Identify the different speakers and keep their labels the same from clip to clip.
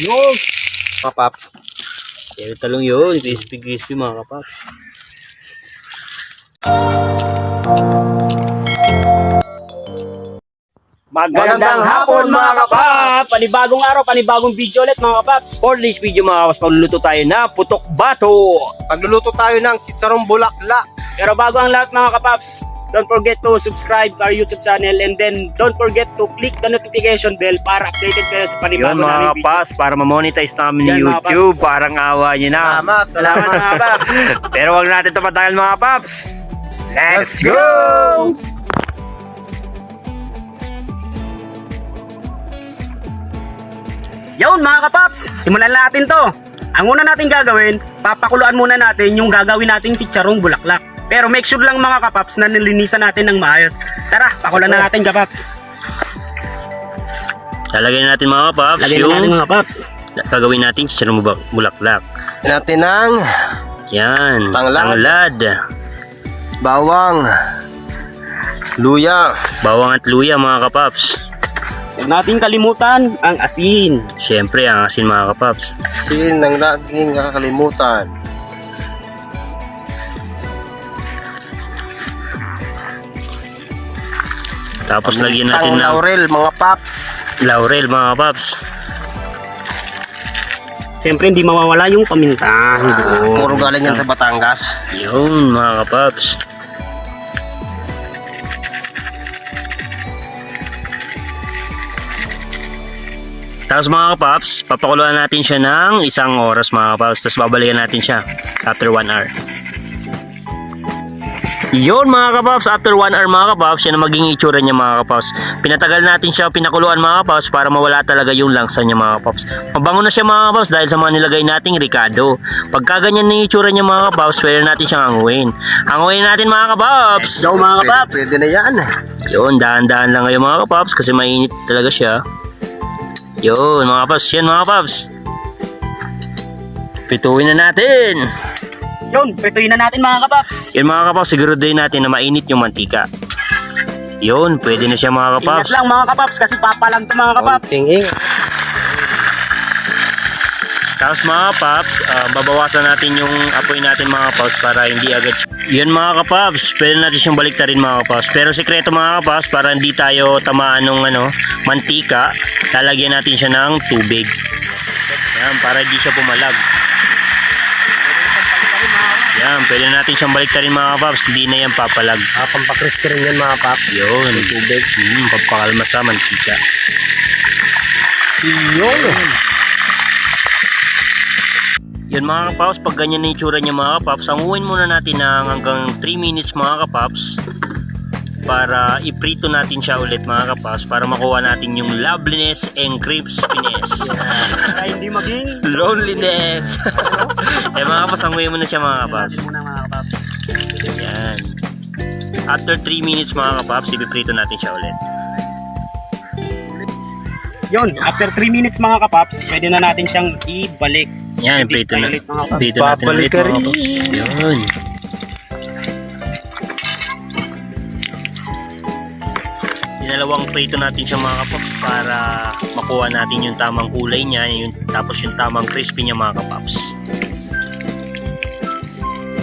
Speaker 1: Yun! Mga paps. Pero talong yun. Crispy mga kapaps.
Speaker 2: Magandang hapon mga kapaps!
Speaker 1: Panibagong araw, panibagong video ulit mga kapaps. For this video mga kapaps, magluluto tayo na putok bato.
Speaker 2: Pagluluto tayo ng chicharong bulaklak.
Speaker 1: Pero bago ang lahat mga kapaps, don't forget to subscribe to our YouTube channel and then don't forget to click the notification bell para updated kayo sa
Speaker 3: Yun
Speaker 1: panibagong
Speaker 3: mga
Speaker 1: namin video.
Speaker 3: kapas, para ma-monetize namin
Speaker 1: Yan,
Speaker 3: yung
Speaker 1: mga
Speaker 3: YouTube, parang awa nyo na.
Speaker 1: Salamat mga kapaps.
Speaker 3: Pero wag natin ito patagal mga paps. Let's go!
Speaker 1: Yun mga kapaps, simulan natin to. Ang una natin gagawin, papakuluan muna natin yung gagawin nating chicharong bulaklak. Pero make sure lang mga kapaps na nilinisan natin ng maayos. Tara, pakulan na natin kapaps.
Speaker 3: Lalagyan natin mga kapaps
Speaker 1: Lagyan na
Speaker 3: yung
Speaker 1: natin mga kapaps.
Speaker 3: gagawin natin chicharong bulaklak.
Speaker 2: Natin ng
Speaker 3: Yan,
Speaker 2: Tanglad.
Speaker 3: tanglad,
Speaker 2: bawang, luya,
Speaker 3: bawang at luya mga kapaps.
Speaker 1: Huwag natin kalimutan ang asin.
Speaker 3: Siyempre ang asin mga kapaps.
Speaker 2: sin ng laging kakalimutan.
Speaker 3: Tapos lagyan natin
Speaker 2: Ang
Speaker 3: ng
Speaker 2: laurel mga paps.
Speaker 3: laurel mga kapaps.
Speaker 1: Siyempre hindi mawawala yung paminta.
Speaker 2: Puro galing yan sa Batangas.
Speaker 3: Yun mga kapaps. Tapos mga kapaps, papakuluan natin siya ng 1 oras mga kapaps. Tapos babalikan natin siya after 1 hour. Yun mga kapaps, after 1 hour mga kapaps, yan ang maging itsura niya mga kapaps. Pinatagal natin siya, pinakuluan mga kapaps para mawala talaga yung langsa niya mga kapaps. Mabango na siya mga kapaps dahil sa mga nilagay nating ricado. Pagka ganyan na yung itsura niya mga kapaps, pwede natin siyang hanguin. Hanguin natin mga kapaps.
Speaker 1: Go mga kapaps.
Speaker 2: Pwede na yan.
Speaker 3: Yun, dahan-dahan lang kayo mga kapaps kasi mainit talaga siya. Yun mga kapaps, yan mga kapaps. Pituin na natin.
Speaker 1: Yun, prituin na natin mga kapaps.
Speaker 3: Yun mga kapaps, siguraduhin natin na mainit yung mantika. Yun, pwede na siya mga
Speaker 1: Ingat
Speaker 3: kapaps.
Speaker 1: lang mga kapaps kasi papalag to mga kapaps.
Speaker 2: Konting ingat.
Speaker 3: Tapos mga kapaps, babawasan natin yung apoy natin mga kapaps para hindi agad. Yun mga kapaps, pwede natin siyang baliktarin mga kapaps. Pero sikreto mga kapaps, para hindi tayo tamaan ng mantika, lalagyan natin siya ng tubig. Yan, para hindi siya pumalag. Yan, pwede natin siyang baliktarin mga kapaps, hindi na yan papalag.
Speaker 2: Pampakrispy rin yan mga paps.
Speaker 3: Yun, tubig. Pampakalma sa mantika.
Speaker 2: Yun.
Speaker 3: Yun mga kapaps, pag ganyan na itsura niya mga kapaps, hanguin muna natin ng hanggang 3 minutes mga kapaps para iprito natin siya ulit mga kapaps para makuha natin yung loveliness and crispiness.
Speaker 1: Para hindi maging
Speaker 3: Loneliness. Eh mga kapaps, hanguin mo na siya mga kapaps.
Speaker 1: muna mga kapaps.
Speaker 3: Yan. After 3 minutes mga kapaps, ipiprito natin siya ulit.
Speaker 1: Yun, after 3 minutes mga kapaps, pwede na natin siyang ibalik.
Speaker 3: Yan, iprito na.
Speaker 1: Ulit mga kapaps.
Speaker 3: Iprito natin ulit mga
Speaker 2: Babalik
Speaker 3: kapaps. Yun. Dinalawang prito natin siya mga kapaps para makuha natin yung tamang kulay niya, tapos yung tamang crispy niya mga kapaps.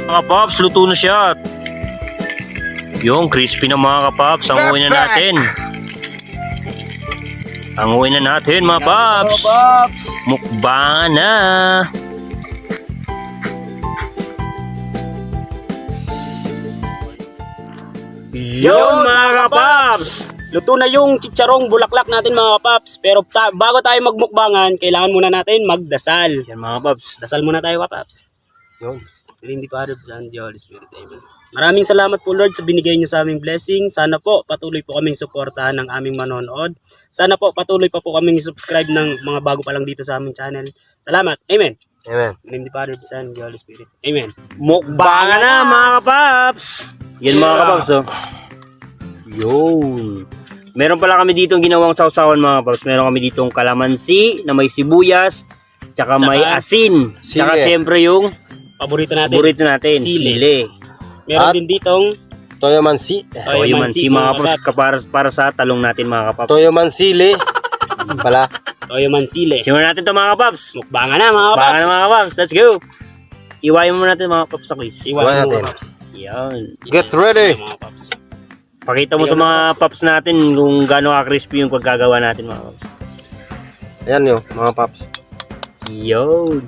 Speaker 3: Mga kapaps, luto na siya. Yung crispy na mga kapaps, hanguin na natin. Hanguin na natin mga paps.
Speaker 1: Kapaps.
Speaker 3: Mukbang na.
Speaker 1: Yun mga kapaps. Luto na yung chicharong bulaklak natin mga kapaps. Pero bago tayo magmukbangan, kailangan muna natin magdasal.
Speaker 3: Yan mga paps.
Speaker 1: Dasal muna tayo kapaps.
Speaker 2: Yun.
Speaker 1: Hindi pa rin sa Holy Spirit. Amen. Maraming salamat po Lord sa binigay niyo sa aming blessing. Sana po patuloy po kaming suportahan ng aming manonood. Sana po patuloy pa po kaming subscribe ng mga bago pa lang dito sa aming channel. Salamat. Amen.
Speaker 2: Amen.
Speaker 1: Hindi pa rin sa Holy Spirit. Amen.
Speaker 3: Mukbang na mga kapaps. Yan mga kapaps oh. Yun. Meron pala kami ditong ginawang sausawan mga kapaps. Meron kami ditong kalamansi na may sibuyas, tsaka may asin. Tsaka
Speaker 2: Sili.
Speaker 3: syempre yung
Speaker 1: Paborito natin.
Speaker 3: paborito natin, sili.
Speaker 1: Meron
Speaker 2: At
Speaker 1: din ditong
Speaker 2: Toyo mansi.
Speaker 3: Toyo mansi mga kapaps para sa talong natin mga kapaps.
Speaker 2: Toyo mansili. Pala.
Speaker 1: Toyo man sili.
Speaker 3: Simulan natin to mga kapaps.
Speaker 1: Mukbangan na mga
Speaker 3: Baka
Speaker 1: kapaps.
Speaker 3: na mga kapaps. Let's go. Iwain mo natin mga kapaps sa quiz.
Speaker 1: Iwan mo
Speaker 2: natin.
Speaker 1: mga paps.
Speaker 3: Yan.
Speaker 2: Get ready.
Speaker 1: Mga paps.
Speaker 3: Pakita mo sa mga paps natin kung gaano ka-crispy yung pagkagawa natin mga paps.
Speaker 2: Ayan yun, mga paps.
Speaker 3: Yun.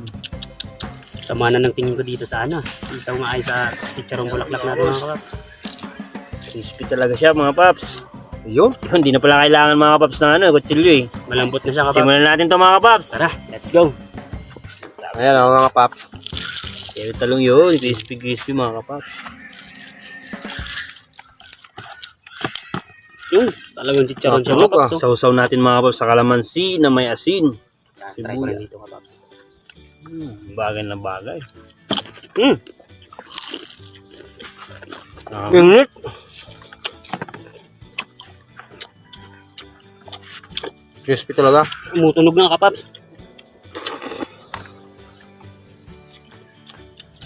Speaker 1: Sama na ng tingin ko dito sa ano. Isaw nga ay sa chicharong bulaklak natin mga paps.
Speaker 3: Crispy talaga siya mga paps.
Speaker 2: Yun.
Speaker 3: Yun, hindi na pala kailangan mga kapaps ng ano, kutsilyo eh.
Speaker 1: Malambot na siya kapaps.
Speaker 3: Simulan natin to mga kapaps.
Speaker 1: Tara, let's go.
Speaker 2: Ayan ang mga paps.
Speaker 3: Yung talong yun, crispy mga kapaps.
Speaker 1: Yung talagang chicharon siya mga
Speaker 2: Tulog,
Speaker 1: paps. Oh.
Speaker 3: Sausaw natin mga kapaps sa kalamansi na may asin.
Speaker 1: Try ko rin dito mga paps.
Speaker 3: Bagay na bagay.
Speaker 2: Init. Crispy talaga.
Speaker 1: Umutunog na kapaps.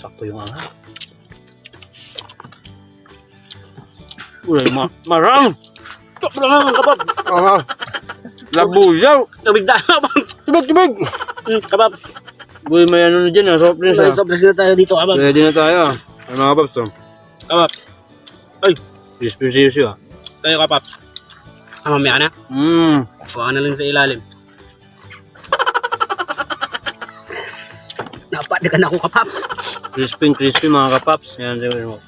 Speaker 3: Sakto yung angat. Uy, marang!
Speaker 1: Sobrang nga kapaps.
Speaker 2: Ah, labuyaw.
Speaker 1: Tubig tayo kapaps.
Speaker 2: Tibig.
Speaker 1: Kapaps.
Speaker 3: Uy, may ano na dyan ah, soft drinks
Speaker 1: May
Speaker 3: ah.
Speaker 1: sobres na tayo dito kapaps.
Speaker 3: Pwede na tayo ah. Ay mga kapaps to.
Speaker 1: Kapaps. Ay,
Speaker 3: Crispy ah.
Speaker 1: tayo kapaps. Mamaya na. Kuha na lang sa ilalim. Napadagan ako kapaps.
Speaker 3: Crispy mga kapaps. Yan, sabi mo.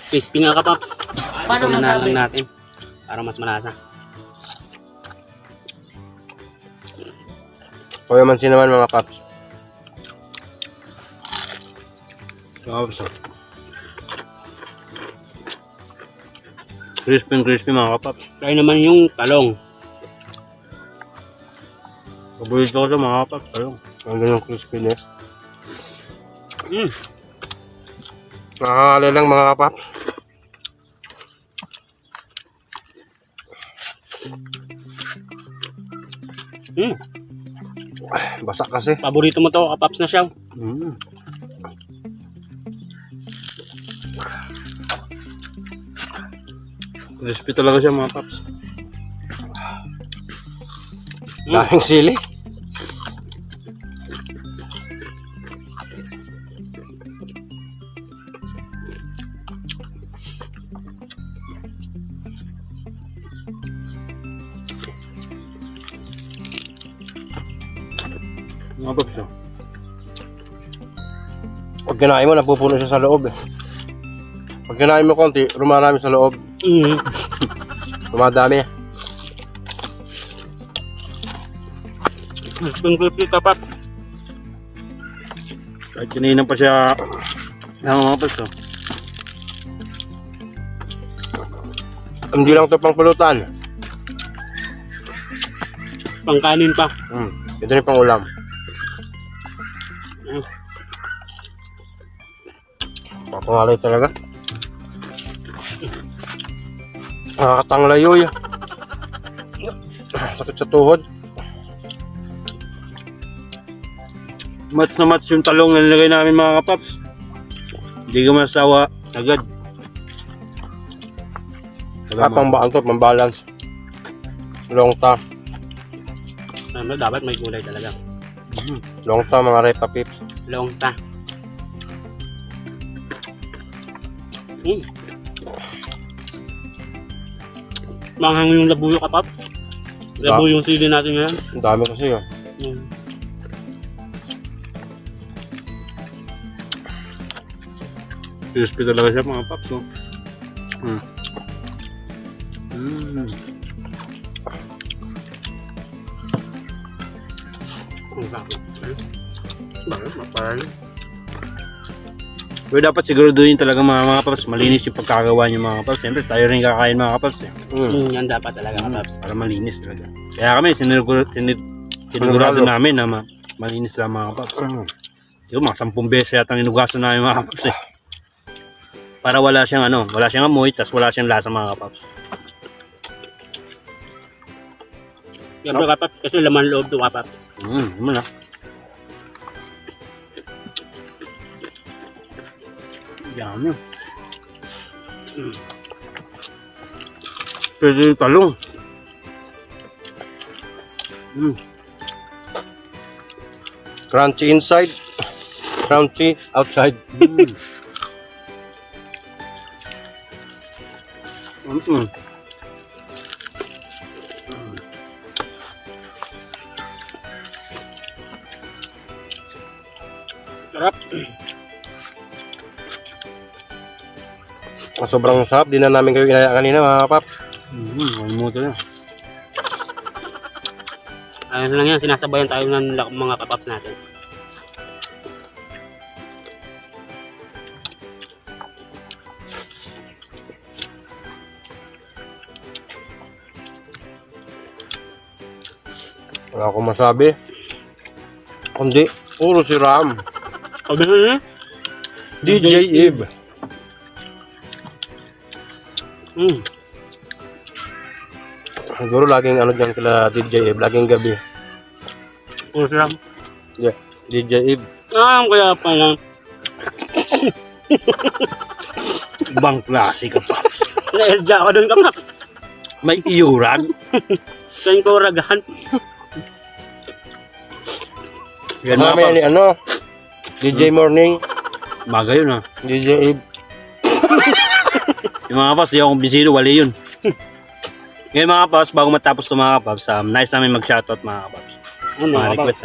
Speaker 1: Crispy nga kapaps. Paano na lang natin. Para mas malasa.
Speaker 2: Toyo man naman mga paps.
Speaker 3: Kapaps ah. Crispy mga kapaps.
Speaker 1: Try naman yung talong.
Speaker 3: Paborito ko sa mga kapaps. Talong.
Speaker 2: Ang ganyan crispiness.
Speaker 1: Mm.
Speaker 2: Nakakali lang mga paps. Basa kasi.
Speaker 1: Paborito mo to kapaps na siya.
Speaker 3: Crispy talaga siya mga paps.
Speaker 2: Daming sili.
Speaker 3: Mga paps ah.
Speaker 2: Pag kinain mo, napupuno siya sa loob eh. Pag kinain mo konti, rumarami sa loob. Rumadami.
Speaker 1: Crispy kapaps.
Speaker 3: Kahit kanina pa siya mga paps ah.
Speaker 2: Hindi lang ito pang pulutan.
Speaker 1: Pangkanin pa.
Speaker 2: Ito rin pang ulam. Papangalay talaga. Nakakatanglayoy. Sakit sa tuhod.
Speaker 3: Mats na mats yung talong na nilagay namin mga kapaps. Hindi ka masawa agad.
Speaker 2: Pang baan to, pang balance. Long ta.
Speaker 1: Dapat may gulay talaga.
Speaker 2: Long ta mga repa pips.
Speaker 1: Long ta. Manghang yung labuyo kapaps. Labuyo yung sili natin ngayon.
Speaker 2: Ang dami kasi yun.
Speaker 3: Crispy talaga siya mga paps oh. Pero dapat siguraduhin talaga mga kapaps, malinis yung pagkagawa niyo mga kapaps. Siyempre tayo rin kakain mga kapaps eh.
Speaker 1: Yan dapat talaga kapaps.
Speaker 3: Para malinis talaga. Kaya kami sinigurado namin na malinis lang mga kapaps. Yung mga 10 beses yata inugasan namin mga kapaps eh. Para wala siyang amoy, tas wala siyang lasa mga kapaps.
Speaker 1: Siyempre kapaps, kasi laman loob to kapaps.
Speaker 3: Naman ah. Yan yun.
Speaker 2: Pwede yung talong. Crunchy inside, crunchy outside.
Speaker 1: Sarap.
Speaker 2: Sobrang sarap. Di na namin kayo inaya kanina mga kapap.
Speaker 3: Mamuto na.
Speaker 1: Ayun lang yan, sinasabayan tayo ng mga kapap natin.
Speaker 2: Wala akong masabi. Kundi, puro si Ram.
Speaker 1: Sabi na niya?
Speaker 2: DJ Eve. Siguro laging ano dyan kila DJ Eve. Laging gabi.
Speaker 1: Puro sarap.
Speaker 2: Yeah. DJ Eve.
Speaker 1: Kaya pala.
Speaker 3: Bang klase ka pa.
Speaker 1: Naelja ako dun kapap.
Speaker 3: May iyuran.
Speaker 1: Saan ko ragahan?
Speaker 3: Yan mga
Speaker 2: Mamaya ni
Speaker 3: paps.
Speaker 2: ano, DJ Morning,
Speaker 3: Maga yun ha.
Speaker 2: DJ Eve.
Speaker 3: Yung mga paps, di akong bisilo, wali yun. Ngayon mga paps, bago matapos ito mga paps, nice namin mag-shoutout mga paps.
Speaker 1: Ano
Speaker 3: Mga
Speaker 1: kapap?
Speaker 3: request.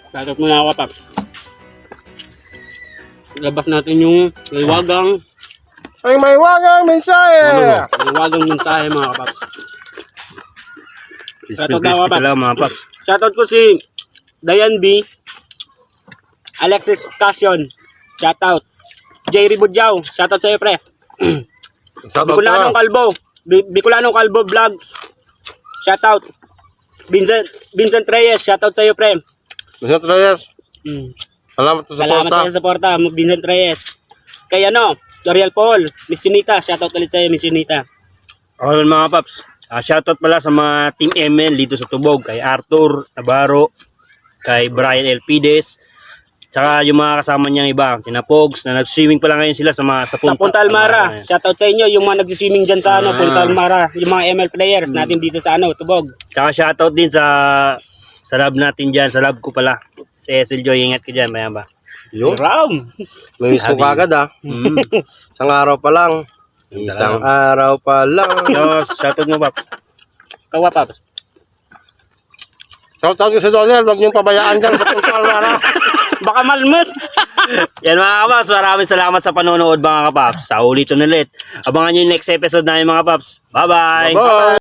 Speaker 1: Shoutout mo na ako kapap. Labas natin yung liwagang
Speaker 2: Ay, may wagang mensahe!
Speaker 1: liwagang mensahe mga kapap. Shoutout na ako,
Speaker 3: Crispy lang mga paps.
Speaker 1: Shoutout ko si Dayan B, Alexis Cassion, shoutout. Jerry Budyaw, shoutout sa iyo pre.
Speaker 2: Shoutout
Speaker 1: Bicolanong
Speaker 2: ka.
Speaker 1: Kalbo, Bicolanong Kalbo Vlogs, shoutout. Vincent Reyes, shoutout sa iyo pre.
Speaker 2: Vincent Reyes,
Speaker 1: Mm.
Speaker 2: salamat sa
Speaker 1: Salamat sa iyo sa suporta, Vincent Reyes. Kay Doriel Paul, Miss Unita, shoutout ulit sa iyo Miss Unita.
Speaker 3: Okay mga paps. Shoutout pala sa mga Team ML dito sa Tubog. Kay Arthur Navarro, kay Brian Elpides, tsaka yung mga kasama niyang iba, sina Pogs, na nag-swimming pala ngayon sila sa
Speaker 1: Sa Punta Almara, shoutout sa inyo yung mga nag-swimming dyan sa Punta Almara, yung mga ML players natin dito sa Tubog.
Speaker 3: Tsaka shoutout din sa lab natin dyan, sa lab ko pala. Si SL Joy, ingat ka dyan, maya ba?
Speaker 2: Yun,
Speaker 1: Ram!
Speaker 2: may miss mo kagad ah. Isang araw pa lang. Isang araw pa lang.
Speaker 3: Yo, shoutout mo paps.
Speaker 1: Kawa paps.
Speaker 2: Shoutout ko si Donel, huwag niyong pabayaan dyan sa Punta Almara.
Speaker 1: Baka malmes!
Speaker 3: Yan mga kapaps, maraming salamat sa panonood mga kapaps. Sa ulitin ulit. Abangan nyo yung next episode namin mga kapaps. Bye-bye!
Speaker 2: Bye!